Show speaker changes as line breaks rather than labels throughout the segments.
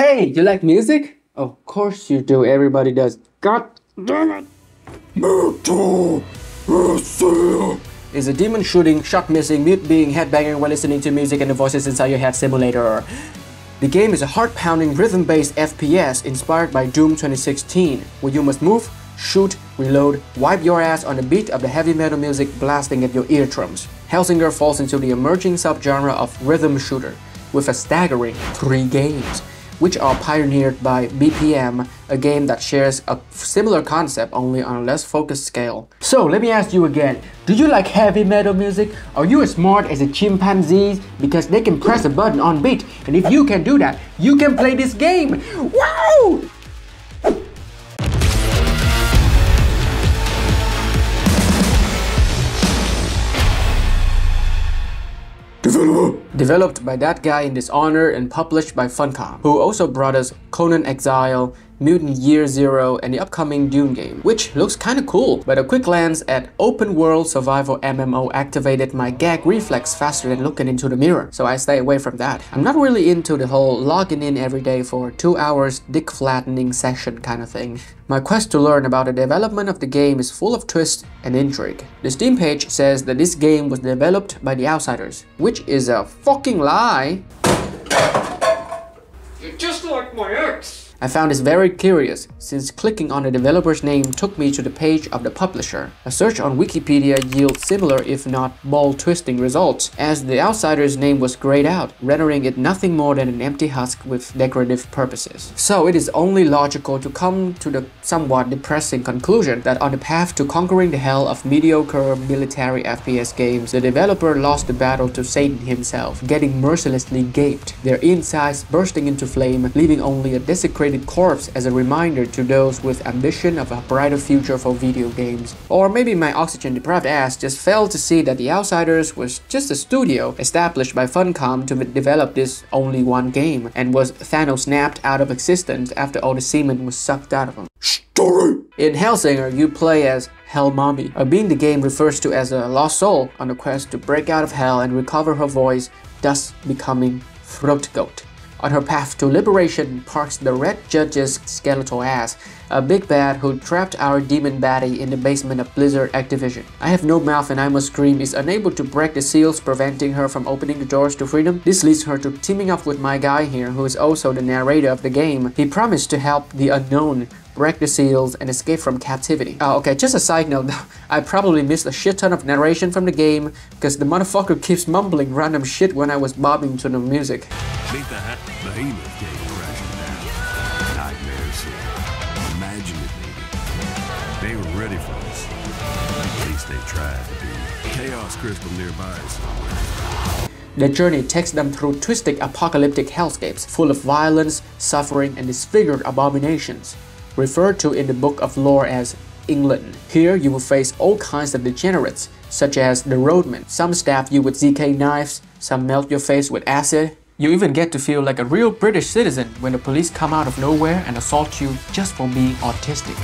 Hey, you like music? Of course you do, everybody does. God damn it! Metal Hellsinger is a demon shooting, shot missing, mute being, headbanging while listening to music and the voices inside your head simulator. The game is a heart-pounding, rhythm-based FPS inspired by Doom 2016, where you must move, shoot, reload, wipe your ass on the beat of the heavy metal music blasting at your eardrums. Hellsinger falls into the emerging subgenre of rhythm shooter, with a staggering 3 games, which are pioneered by BPM, a game that shares a similar concept only on a less focused scale. So let me ask you again, do you like heavy metal music? Are you as smart as a chimpanzee? Because they can press a button on beat, and if you can do that, you can play this game! Wow! Developed by that guy in Dishonor and published by Funcom, who also brought us Conan Exile, Mutant Year Zero, and the upcoming Dune game, which looks kinda cool, but a quick glance at open world survival MMO activated my gag reflex faster than looking into the mirror, so I stay away from that. I'm not really into the whole logging in every day for 2 hours dick flattening session kind of thing. My quest to learn about the development of the game is full of twists and intrigue. The Steam page says that this game was developed by The Outsiders, which is a fucking lie. You're just like my ex! I found this very curious, since clicking on the developer's name took me to the page of the publisher. A search on Wikipedia yields similar if not ball-twisting results, as The Outsider's name was grayed out, rendering it nothing more than an empty husk with decorative purposes. So it is only logical to come to the somewhat depressing conclusion that on the path to conquering the hell of mediocre military FPS games, the developer lost the battle to Satan himself, getting mercilessly gaped, their insides bursting into flame, leaving only a desecrated corpse as a reminder to those with ambition of a brighter future for video games. Or maybe my oxygen-deprived ass just failed to see that The Outsiders was just a studio established by Funcom to develop this only one game, and was Thanos snapped out of existence after all the semen was sucked out of him. Story! In Hellsinger, you play as Hell Mommy, a being the game refers to as a lost soul on a quest to break out of hell and recover her voice, thus becoming Throat Goat. On her path to liberation parks the Red Judge's skeletal ass, a big bad who trapped our demon baddie in the basement of Blizzard Activision. I have no mouth and I must scream is unable to break the seals, preventing her from opening the doors to freedom. This leads her to teaming up with my guy here, who is also the narrator of the game. He promised to help the unknown break the seals and escape from captivity. Okay, just a side note, I probably missed a shit ton of narration from the game because the motherfucker keeps mumbling random shit when I was bobbing to the music.
Meet the behemoth came crashing down. Nightmares. Imagine it, baby. They were ready for us. At least they tried to be. Chaos crystal nearby somewhere.
The journey takes them through twisted apocalyptic hellscapes full of violence, suffering, and disfigured abominations, referred to in the book of lore as England. Here you will face all kinds of degenerates, such as the roadmen. Some stab you with ZK knives, some melt your face with acid. You even get to feel like a real British citizen when the police come out of nowhere and assault you just for being autistic.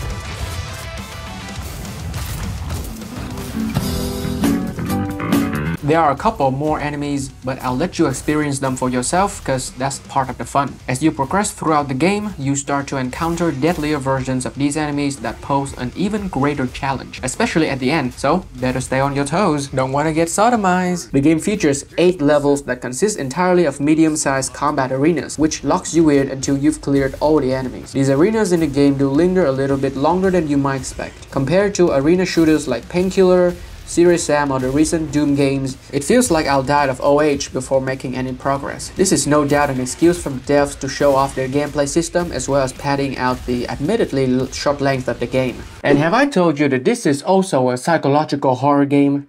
There are a couple more enemies, but I'll let you experience them for yourself because that's part of the fun. As you progress throughout the game, you start to encounter deadlier versions of these enemies that pose an even greater challenge, especially at the end, so better stay on your toes. Don't want to get sodomized. The game features 8 levels that consist entirely of medium-sized combat arenas, which locks you in until you've cleared all the enemies. These arenas in the game do linger a little bit longer than you might expect. Compared to arena shooters like Painkiller, Serious Sam, or the recent Doom games, it feels like I'll die of OH before making any progress. This is no doubt an excuse from the devs to show off their gameplay system as well as padding out the admittedly short length of the game. And have I told you that this is also a psychological horror game?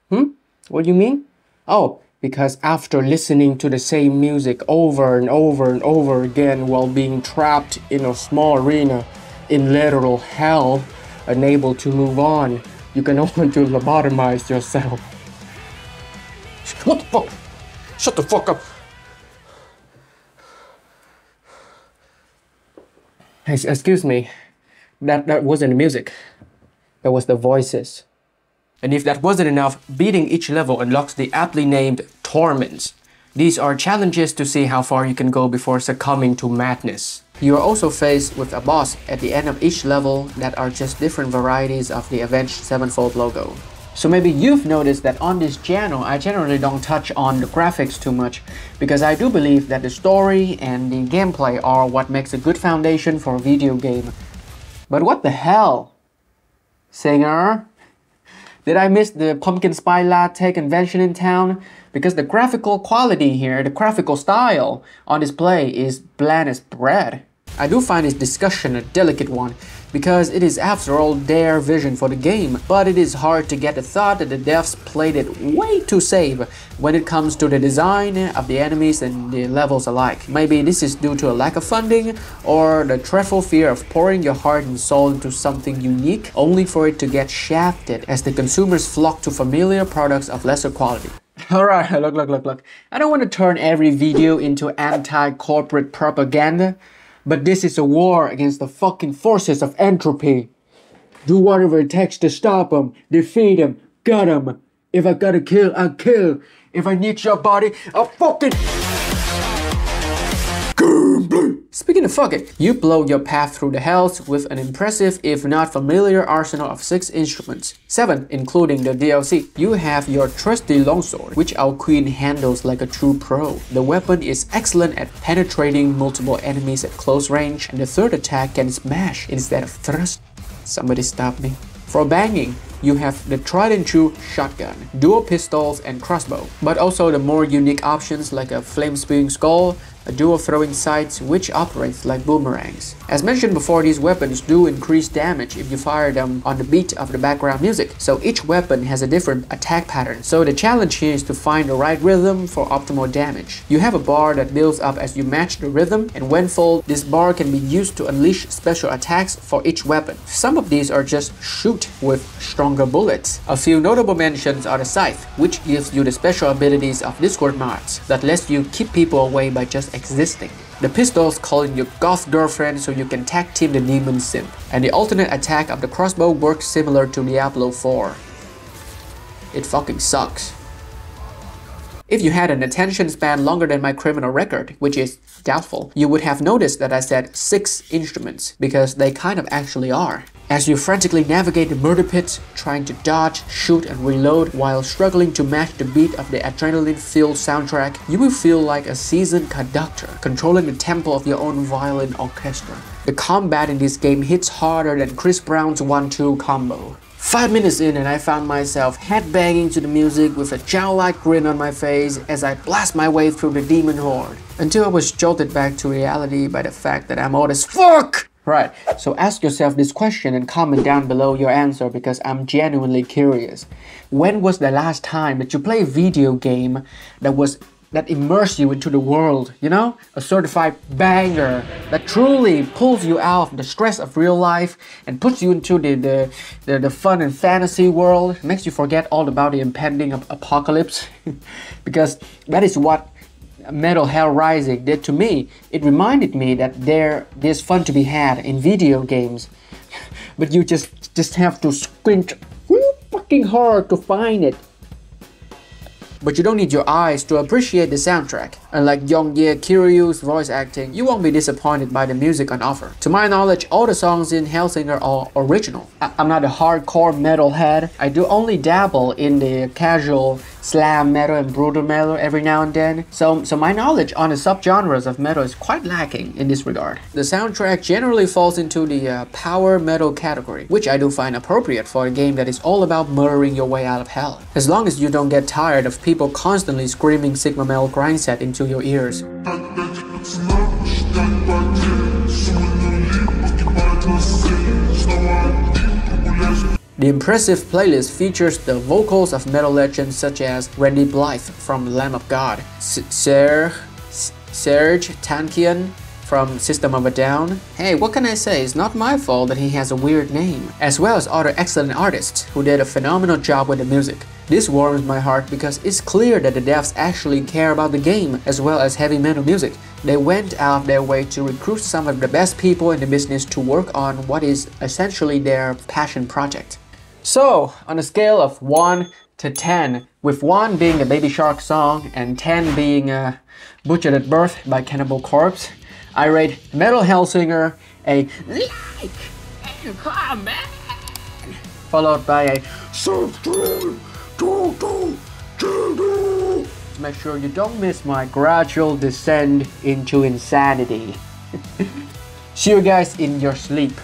What do you mean? Oh, because after listening to the same music over and over and over again while being trapped in a small arena in literal hell, unable to move on, you can want to lobotomize yourself. What the fuck? Shut the fuck up! Hey, excuse me. That wasn't the music. That was the voices. And if that wasn't enough, beating each level unlocks the aptly named Torments. These are challenges to see how far you can go before succumbing to madness. You are also faced with a boss at the end of each level that are just different varieties of the Avenged Sevenfold logo. So maybe you've noticed that on this channel I generally don't touch on the graphics too much because I do believe that the story and the gameplay are what makes a good foundation for a video game. But what the hell? Singer? Did I miss the pumpkin spice latte convention in town? Because the graphical quality here, the graphical style on display is bland as bread. I do find this discussion a delicate one because it is after all their vision for the game, but it is hard to get the thought that the devs played it way too safe when it comes to the design of the enemies and the levels alike. Maybe this is due to a lack of funding or the dreadful fear of pouring your heart and soul into something unique only for it to get shafted as the consumers flock to familiar products of lesser quality. Alright, look. I don't want to turn every video into anti-corporate propaganda, but this is a war against the fucking forces of entropy. Do whatever it takes to stop them, defeat them, gut them. If I gotta kill, I'll kill. If I need your body, I'll fucking... Speaking of fuck it, you blow your path through the hells with an impressive, if not familiar, arsenal of 6 instruments. 7, including the DLC. You have your trusty longsword, which our queen handles like a true pro. The weapon is excellent at penetrating multiple enemies at close range, and the third attack can smash instead of thrust. Somebody stop me. For banging, you have the tried and true shotgun, dual pistols and crossbow, but also the more unique options like a flame-spewing skull, a dual throwing sights which operates like boomerangs. As mentioned before, these weapons do increase damage if you fire them on the beat of the background music, so each weapon has a different attack pattern. So the challenge here is to find the right rhythm for optimal damage. You have a bar that builds up as you match the rhythm, and when full, this bar can be used to unleash special attacks for each weapon. Some of these are just shoot with stronger bullets. A few notable mentions are the scythe, which gives you the special abilities of Discord mods that lets you keep people away by just existing. The pistols call in your goth girlfriend so you can tag team the demon simp. And the alternate attack of the crossbow works similar to Diablo 4. It fucking sucks. If you had an attention span longer than my criminal record, which is doubtful, you would have noticed that I said 6 instruments, because they kind of actually are. As you frantically navigate the murder pits, trying to dodge, shoot and reload while struggling to match the beat of the adrenaline-filled soundtrack, you will feel like a seasoned conductor, controlling the tempo of your own violin orchestra. The combat in this game hits harder than Chris Brown's 1-2 combo. 5 minutes in and I found myself headbanging to the music with a childlike grin on my face as I blast my way through the demon horde, until I was jolted back to reality by the fact that I'm old as fuck! Right, so ask yourself this question and comment down below your answer because I'm genuinely curious. When was the last time that you played a video game that immerse you into the world, you know? A certified banger that truly pulls you out of the stress of real life and puts you into the fun and fantasy world, makes you forget all about the impending apocalypse. Because that is what Metal Hellsinger did to me. It reminded me that there's fun to be had in video games, but you just have to squint real fucking hard to find it. But you don't need your eyes to appreciate the soundtrack. Unlike Young-Ye Kiryu's voice acting, you won't be disappointed by the music on offer. To my knowledge, all the songs in Hellsinger are original. I'm not a hardcore metalhead. I do only dabble in the casual slam metal and brutal metal every now and then. So my knowledge on the subgenres of metal is quite lacking in this regard. The soundtrack generally falls into the power metal category, which I do find appropriate for a game that is all about murdering your way out of hell. As long as you don't get tired of people constantly screaming Sigma metal grindset into your ears. The impressive playlist features the vocals of metal legends such as Randy Blythe from Lamb of God, Serge Tankian from System of a Down. Hey, what can I say? It's not my fault that he has a weird name. As well as other excellent artists who did a phenomenal job with the music. This warms my heart because it's clear that the devs actually care about the game as well as heavy metal music. They went out of their way to recruit some of the best people in the business to work on what is essentially their passion project. So, on a scale of 1 to 10, with 1 being the Baby Shark song and 10 being Butchered at Birth by Cannibal Corpse, I rate Metal Hellsinger a like and comment, followed by a subscribe to make sure you don't miss my gradual descent into insanity. See you guys in your sleep.